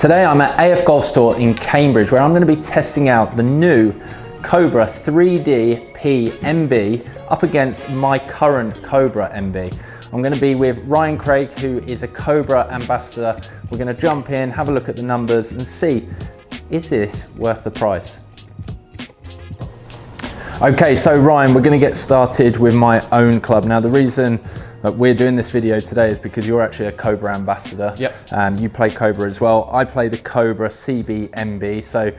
Today I'm at AF Golf Store in Cambridge, where I'm going to be testing out the new Cobra 3DP MB up against my current Cobra MB. I'm going to be with Ryan Craig, who is a Cobra ambassador. We're going to jump in, have a look at the numbers and see, is this worth the price? Okay, so Ryan, we're going to get started with my own club. Now, the reason that we're doing this video today is because you're actually a Cobra ambassador. Yep. You play Cobra as well. I play the Cobra CB MB. So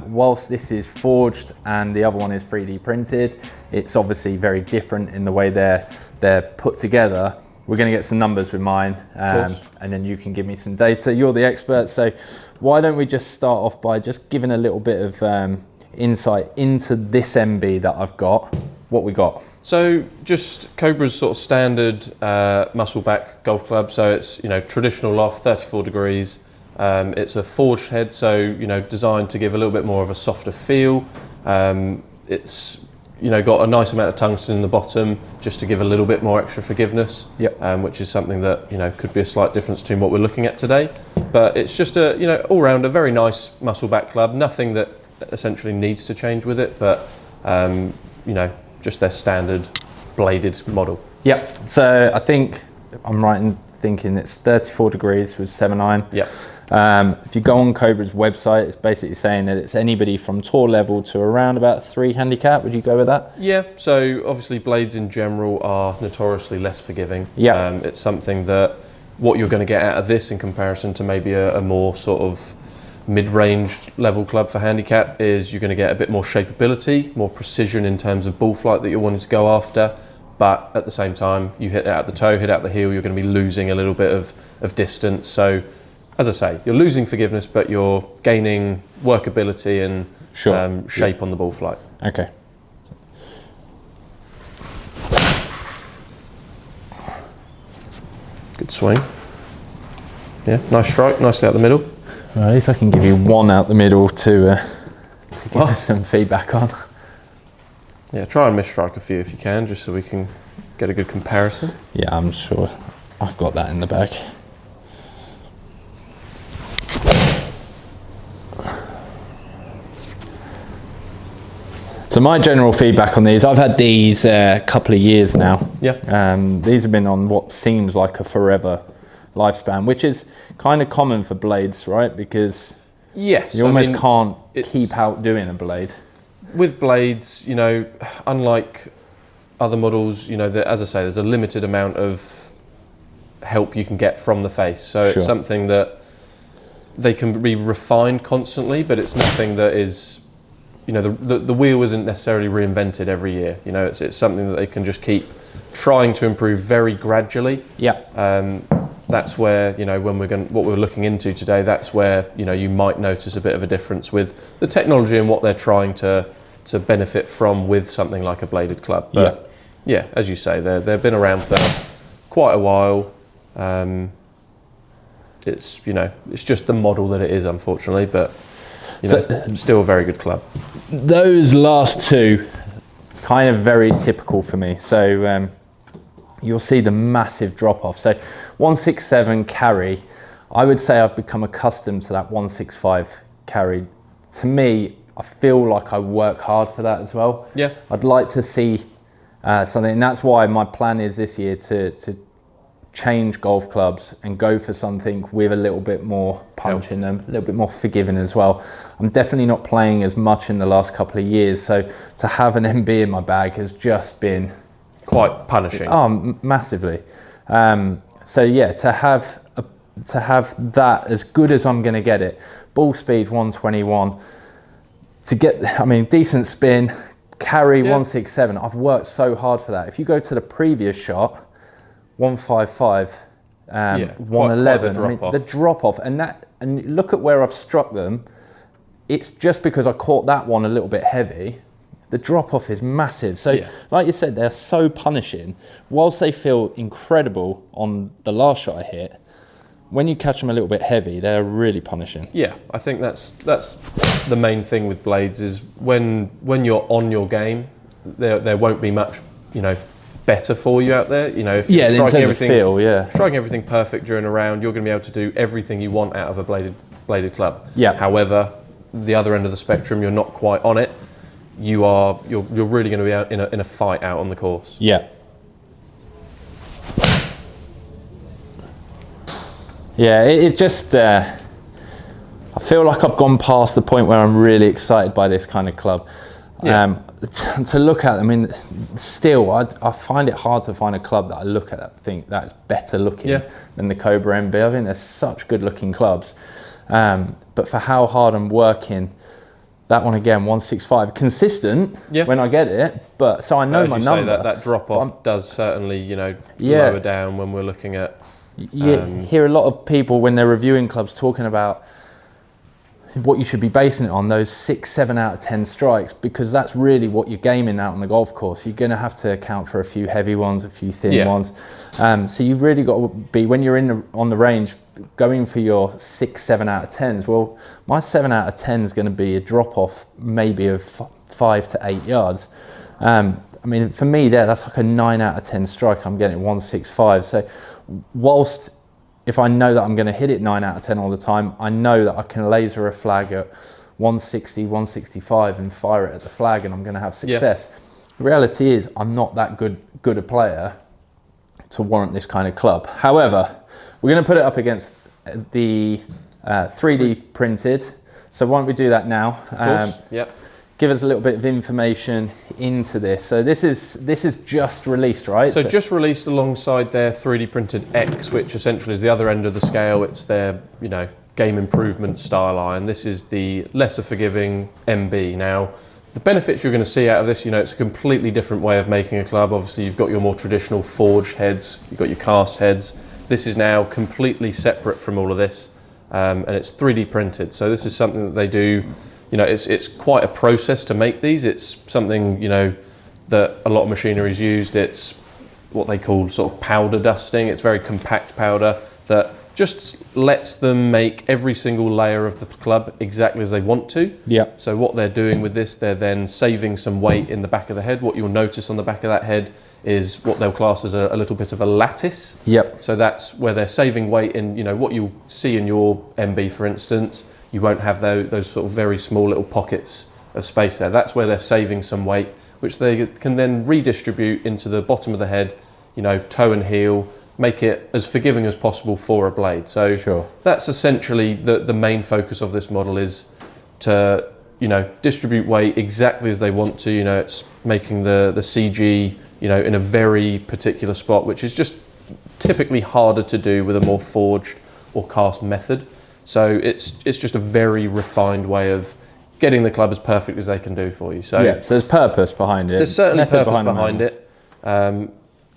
whilst this is forged and the other one is 3D printed, it's obviously very different in the way they're put together. We're going to get some numbers with mine, and then you can give me some data. You're the expert, so why don't we just start off by just giving a little bit of insight into this MB that I've got, what we got. So just Cobra's sort of standard Muscleback golf club. So it's, you know, traditional loft, 34 degrees. It's a forged head, so, you know, designed to give a little bit more of a softer feel. It's, you know, got a nice amount of tungsten in the bottom just to give a little bit more extra forgiveness. Yep. Which is something that, you know, could be a slight difference between what we're looking at today. But it's just a, you know, all round a very nice Muscleback club. Nothing that essentially needs to change with it, but you know, just their standard bladed model. Yep. So I think I'm right in thinking it's 34 degrees with 7 iron. Yep. If you go on Cobra's website, it's basically saying that it's anybody from tour level to around about 3 handicap. Would you go with that? Yeah. So obviously blades in general are notoriously less forgiving. Yeah. It's something that what you're going to get out of this in comparison to maybe a more sort of mid-range level club for handicap is you're going to get a bit more shapeability, more precision in terms of ball flight that you're wanting to go after, but at the same time you hit out the toe, hit out the heel, you're going to be losing a little bit of distance. So as I say, you're losing forgiveness, but you're gaining workability and shape on the ball flight. Okay. Good swing. Yeah, nice strike, nicely out the middle. Well, at least I can give you one out the middle to give us some feedback on. Yeah, try and misstrike a few if you can, just so we can get a good comparison. Yeah, I'm sure I've got that in the bag. So my general feedback on these, I've had these a couple of years now. Yeah. These have been on what seems like a forever lifespan, which is kind of common for blades, right? Because yes, you almost can't keep outdoing a blade. With blades, you know, unlike other models, you know, as I say, there's a limited amount of help you can get from the face. So it's something that they can be refined constantly, but it's nothing that is, you know, the wheel isn't necessarily reinvented every year. You know, it's something that they can just keep trying to improve very gradually. Yeah. That's where, you know, when what we're looking into today, that's where, you know, you might notice a bit of a difference with the technology and what they're trying to benefit from with something like a bladed club. But yeah, as you say, they've been around for quite a while. It's, you know, it's just the model that it is, unfortunately, but you know, still a very good club. Those last two, kind of very typical for me. So you'll see the massive drop off. So 167 carry, I would say I've become accustomed to that 165 carry. To me, I feel like I work hard for that as well. Yeah. I'd like to see something, and that's why my plan is this year to change golf clubs and go for something with a little bit more punch in them, a little bit more forgiving as well. I'm definitely not playing as much in the last couple of years, so to have an MB in my bag has just been quite punishing. Oh, massively. So yeah, to have that as good as I'm going to get it, ball speed 121, to get, I mean, decent spin, carry 167. I've worked so hard for that. If you go to the previous shot, 155, 111. I mean, the drop off, and look at where I've struck them. It's just because I caught that one a little bit heavy. The drop off is massive. So like you said, they're so punishing. Whilst they feel incredible on the last shot I hit, when you catch them a little bit heavy, they're really punishing. Yeah, I think that's the main thing with blades is when you're on your game, there won't be much, you know, better for you out there. You know, if you're striking everything, striking everything perfect during a round, you're going to be able to do everything you want out of a bladed bladed club. Yeah. However, the other end of the spectrum, you're not quite on it. You're really going to be out in a fight out on the course. Yeah. Yeah, it just, I feel like I've gone past the point where I'm really excited by this kind of club. Yeah. To look at, I mean, still, I find it hard to find a club that I look at that think that's better looking than the Cobra MB. I think they're such good looking clubs. But for how hard I'm working, that one again, 165, consistent when I get it, but so I know my number. Say, that drop off does certainly, you know, lower down when we're looking at. You hear a lot of people when they're reviewing clubs talking about what you should be basing it on, those 6, 7 out of 10 strikes, because that's really what you're gaming out on the golf course. You're going to have to account for a few heavy ones, a few thin ones. So you've really got to be, when you're on the range, going for your 6, 7 out of 10s. Well, my 7 out of 10 is going to be a drop off maybe of 5 to 8 yards. I mean, for me that's like a 9 out of 10 strike. I'm getting 165. So whilst if I know that I'm going to hit it 9 out of 10 all the time, I know that I can laser a flag at 160, 165 and fire it at the flag and I'm going to have success. The reality is I'm not that good a player to warrant this kind of club. However, we're going to put it up against the 3D printed. So why don't we do that now? Of course, Give us a little bit of information into this. So this is just released, right? So just released alongside their 3D printed X, which essentially is the other end of the scale. It's their, you know, game improvement style iron. This is the lesser forgiving MB. Now, the benefits you're going to see out of this, you know, it's a completely different way of making a club. Obviously, you've got your more traditional forged heads, you've got your cast heads. This is now completely separate from all of this, and it's 3D printed. So this is something that they do. You know, it's quite a process to make these. It's something, you know, that a lot of machinery is used. It's what they call sort of powder dusting. It's very compact powder that just lets them make every single layer of the club exactly as they want to. Yeah. So what they're doing with this, they're then saving some weight in the back of the head. What you'll notice on the back of that head is what they'll class as a little bit of a lattice. Yep. So that's where they're saving weight in, you know, what you'll see in your MB, for instance. You won't have those sort of very small little pockets of space there. That's where they're saving some weight, which they can then redistribute into the bottom of the head, you know, toe and heel, make it as forgiving as possible for a blade. So that's essentially the main focus of this model, is to, you know, distribute weight exactly as they want to. You know, it's making the CG, you know, in a very particular spot, which is just typically harder to do with a more forged or cast method. So it's just a very refined way of getting the club as perfect as they can do for you. So there's purpose behind it. There's certainly purpose behind it.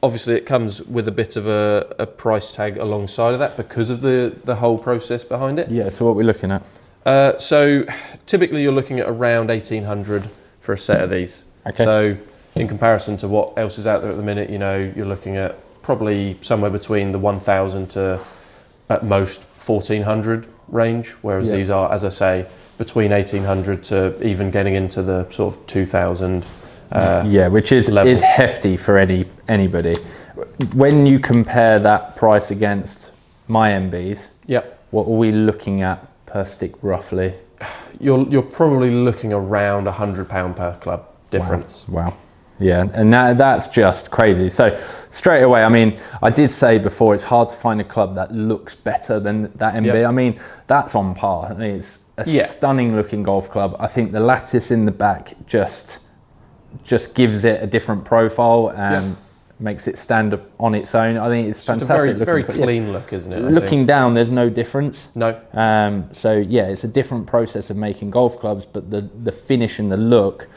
Obviously, it comes with a bit of a price tag alongside of that because of the whole process behind it. Yeah. So what we're looking at? So typically you're looking at around 1,800 for a set of these. Okay. So in comparison to what else is out there at the minute, you know, you're looking at probably somewhere between the 1,000 to at most 1,400 range, whereas these are, as I say, between 1,800 to even getting into the sort of 2,000. Which is hefty for anybody. When you compare that price against my MBs, what are we looking at per stick roughly? You're probably looking around £100 per club difference. Wow. Yeah, and that's just crazy. So straight away, I mean, I did say before, it's hard to find a club that looks better than that MB. Yep. I mean, that's on par. I mean, it's a stunning looking golf club. I think the lattice in the back just gives it a different profile and makes it stand up on its own. I think it's fantastic. Just a very clean look, isn't it? Looking down, there's no difference. No. So yeah, it's a different process of making golf clubs, but the finish and the look,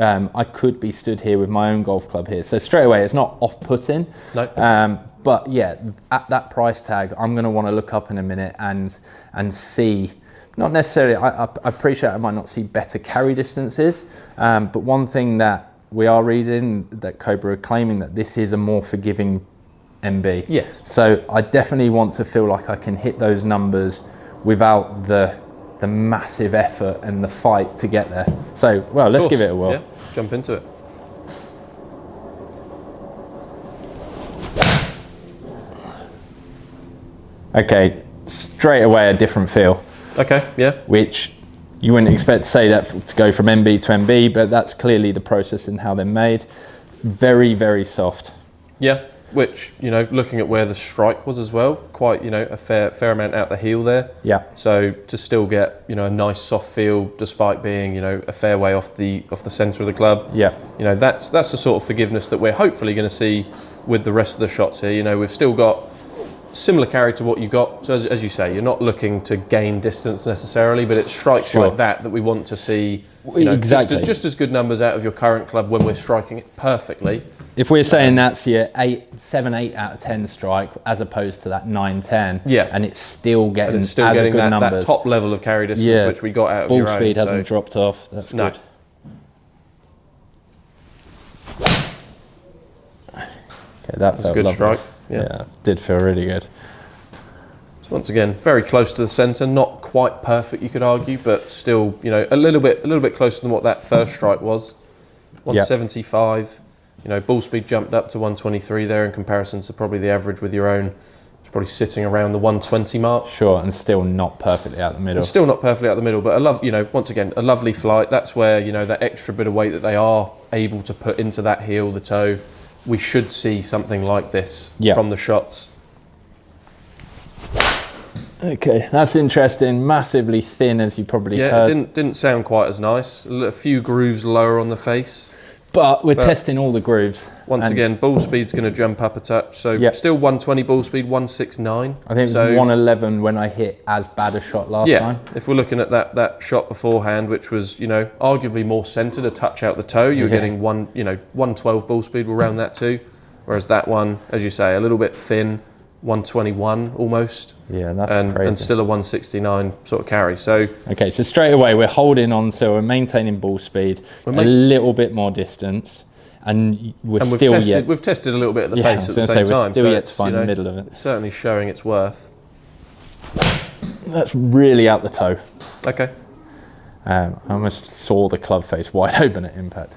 I could be stood here with my own golf club here. So straight away, it's not off-putting. No. But yeah, at that price tag, I'm going to want to look up in a minute and see. Not necessarily. I appreciate I might not see better carry distances, but one thing that we are reading that Cobra are claiming that this is a more forgiving MB. Yes. So I definitely want to feel like I can hit those numbers without the massive effort and the fight to get there. So, well, let's give it a whirl. Yeah, jump into it. Okay, straight away a different feel. Okay, yeah. Which you wouldn't expect to say that to go from MB to MB, but that's clearly the process and how they're made. Very, very soft. Yeah, which, you know, looking at where the strike was as well, quite, you know, a fair amount out the heel there. Yeah. So to still get, you know, a nice soft feel despite being, you know, a fair way off the centre of the club. Yeah. You know, that's the sort of forgiveness that we're hopefully going to see with the rest of the shots here. You know, we've still got similar carry to what you got. So as you say, you're not looking to gain distance necessarily, but it's strikes like that we want to see, you know, exactly. just as good numbers out of your current club when we're striking it perfectly. If we're saying that's your 7, 8 out of 10 strike as opposed to that 9, 10, yeah, and it's still getting, getting good that top level of carry distance which we got out of ball your own. speed hasn't dropped off. That's good. Okay, that felt good lovely. strike. Yeah, did feel really good. So once again, very close to the centre, not quite perfect, you could argue, but still, you know, a little bit closer than what that first strike was. 175. You know, ball speed jumped up to 123 there in comparison to probably the average with your own. It's probably sitting around the 120 mark. Sure, and still not perfectly out the middle. Still not perfectly out the middle, but you know, once again, a lovely flight. That's where, you know, that extra bit of weight that they are able to put into that heel, the toe. We should see something like this from the shots. Okay, that's interesting. Massively thin, as you probably heard. Yeah, it didn't sound quite as nice. A few grooves lower on the face. But we're testing all the grooves. Once again, ball speed's going to jump up a touch. So still 120 ball speed, 169. I think so, 111 when I hit as bad a shot last time. If we're looking at that shot beforehand, which was, you know, arguably more centred, a touch out the toe, you're getting 112 ball speed around that too. Whereas that one, as you say, a little bit thin, 121 almost. Yeah, that's crazy. And still a 169 sort of carry. So okay, so straight away we're holding on to, we're maintaining ball speed, a little bit more distance, and we've tested a little bit at the face at the same time. Still yet to find the middle of it. It's certainly showing its worth. That's really out the toe. Okay. I almost saw the club face wide open at impact.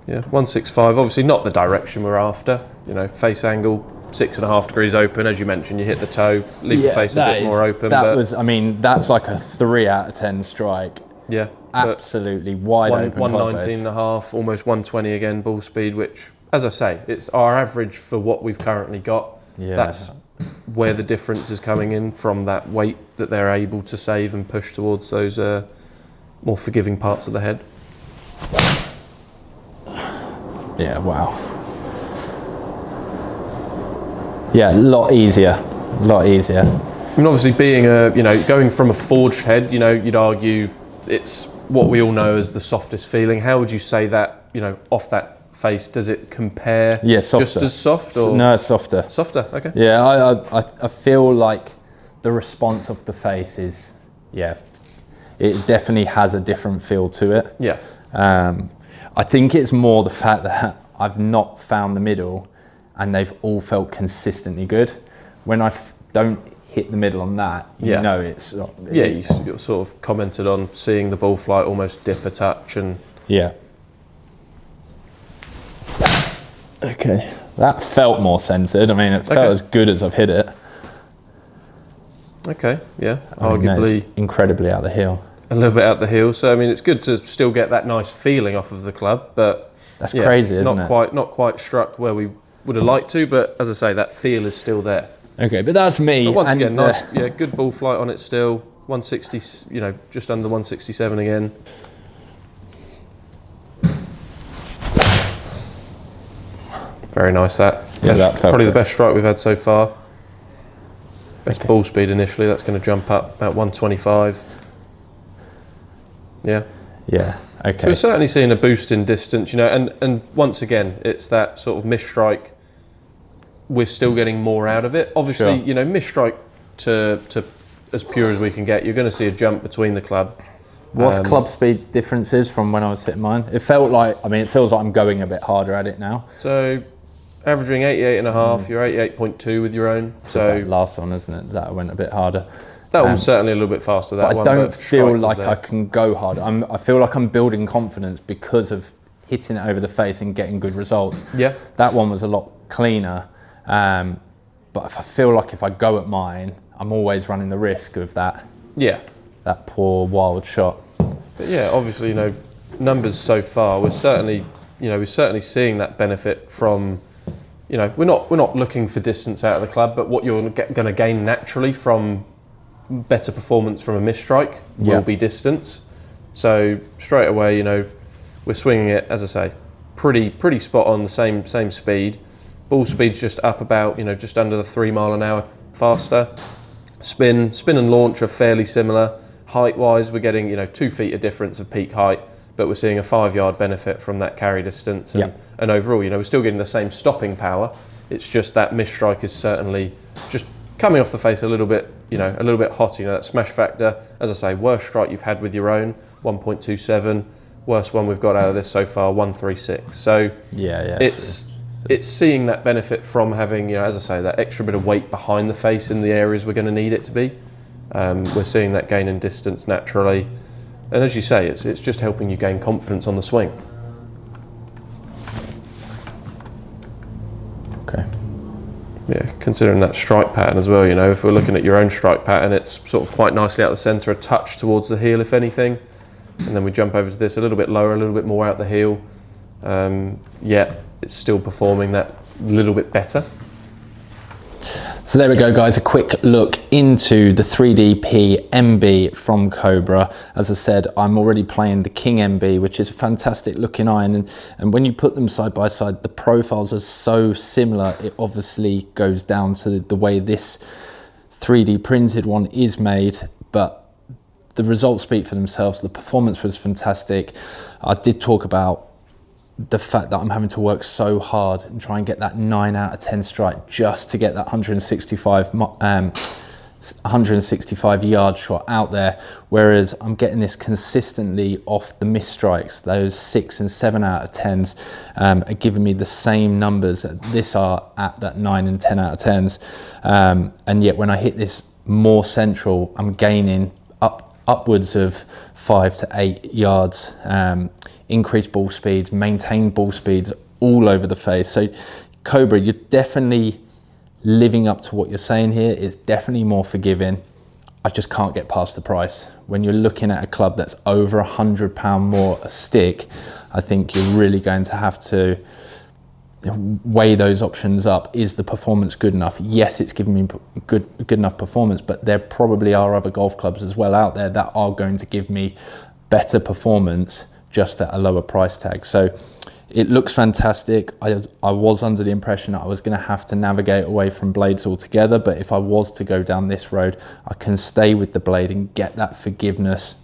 Yeah, 165, obviously not the direction we're after. You know, face angle, 6.5 degrees open. As you mentioned, you hit the toe, leave the face a bit more open. I mean, that's like a 3 out of 10 strike. Yeah. Absolutely wide open. 119.5, almost 120 again, ball speed, which, as I say, it's our average for what we've currently got. Yeah. That's where the difference is coming in from that weight that they're able to save and push towards those more forgiving parts of the head. Yeah, wow. Yeah, a lot easier. And obviously being going from a forged head, you know, you'd argue it's what we all know as the softest feeling. How would you say that, you know, off that face, does it compare softer. Just as soft? Or? No, softer. Softer, okay. Yeah, I feel like the response of the face is, it definitely has a different feel to it. Yeah. I think it's more the fact that I've not found the middle and they've all felt consistently good. When I don't hit the middle on that, you know it's... you sort of commented on seeing the ball flight almost dip a touch and... Yeah. Okay, that felt more centred. I mean, it felt as good as I've hit it. Okay, yeah, arguably... It's incredibly out the heel. A little bit out the heel, so I mean it's good to still get that nice feeling off of the club, but that's crazy, isn't it? Not quite struck where we would have liked to, but as I say, that feel is still there. Okay, but that's me. But once again, nice, good ball flight on it still. 160, you know, just under 167 again. Very nice that. Yeah, that felt probably good. The best strike we've had so far. Best ball speed initially. That's going to jump up about 125. Yeah. Yeah. Okay. So we're certainly seeing a boost in distance, you know, and once again, it's that sort of mistrike. We're still getting more out of it. Obviously, you know, mistrike to as pure as we can get, you're going to see a jump between the club. What's club speed differences from when I was hitting mine? It felt like, I mean, it feels like I'm going a bit harder at it now. So, averaging 88.5, you're 88.2 with your own. So that last one, isn't it? That went a bit harder. That one's certainly a little bit faster. That but one, I don't feel like I can go harder. I feel like I'm building confidence because of hitting it over the face and getting good results. Yeah. That one was a lot cleaner, but but if I feel like if I go at mine, I'm always running the risk of that poor wild shot. But yeah, obviously, numbers so far, we're certainly seeing that benefit from, we're not looking for distance out of the club, but what you're going to gain naturally from better performance from a mid-strike will be distance. So straight away, we're swinging it, as I say, pretty spot on, the same speed. Ball speed's just up about, just under the 3 mile an hour faster. Spin and launch are fairly similar. Height-wise, we're getting 2 feet of difference of peak height, but we're seeing a 5-yard benefit from that carry distance. And overall, we're still getting the same stopping power. It's just that mid-strike is certainly just coming off the face a little bit, a little bit hot. That smash factor, as I say, worst strike you've had with your own, 1.27. Worst one we've got out of this so far, 136. So it's seeing that benefit from having, as I say, that extra bit of weight behind the face in the areas we're going to need it to be. We're seeing that gain in distance naturally. And as you say, it's just helping you gain confidence on the swing. Okay. Yeah, considering that strike pattern as well, if we're looking at your own strike pattern, it's sort of quite nicely out the centre, a touch towards the heel, if anything. And then we jump over to this a little bit lower, a little bit more out the heel. It's still performing that little bit better. So there we go, guys, a quick look into the 3DP MB from Cobra. As I said, I'm already playing the King MB, which is a fantastic looking iron. And when you put them side by side, the profiles are so similar. It obviously goes down to the way this 3D printed one is made, but the results speak for themselves. The performance was fantastic. I did talk about the fact that I'm having to work so hard and try and get that 9 out of 10 strike just to get that 165 yard shot out there, whereas I'm getting this consistently off the missed strikes. Those 6 and 7 out of 10s are giving me the same numbers that this are at that 9 and 10 out of 10s, and yet when I hit this more central, I'm gaining upwards of 5 to 8 yards, increased ball speeds, maintained ball speeds all over the face. So Cobra, you're definitely living up to what you're saying here. It's definitely more forgiving. I just can't get past the price. When you're looking at a club that's over £100 more a stick, I think you're really going to have to weigh those options up. Is the performance good enough? Yes, it's giving me good enough performance, but there probably are other golf clubs as well out there that are going to give me better performance just at a lower price tag. So it looks fantastic. I was under the impression that I was going to have to navigate away from blades altogether, but if I was to go down this road, I can stay with the blade and get that forgiveness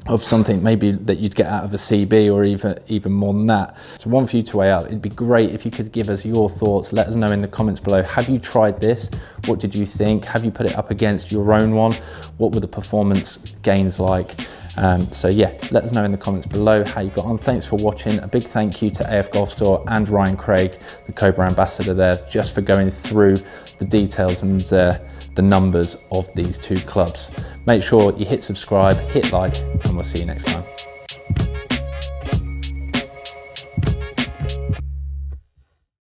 of something maybe that you'd get out of a CB or even more than that. So one for you to weigh out. It'd be great if you could give us your thoughts. Let us know in the comments below. Have you tried this? What did you think? Have you put it up against your own one? What were the performance gains like? So yeah, let us know in the comments below how you got on. Thanks for watching. A big thank you to AF Golf Store and Ryan Craig, the Cobra ambassador there, just for going through the details and the numbers of these two clubs. Make sure you hit subscribe, hit like, and we'll see you next time.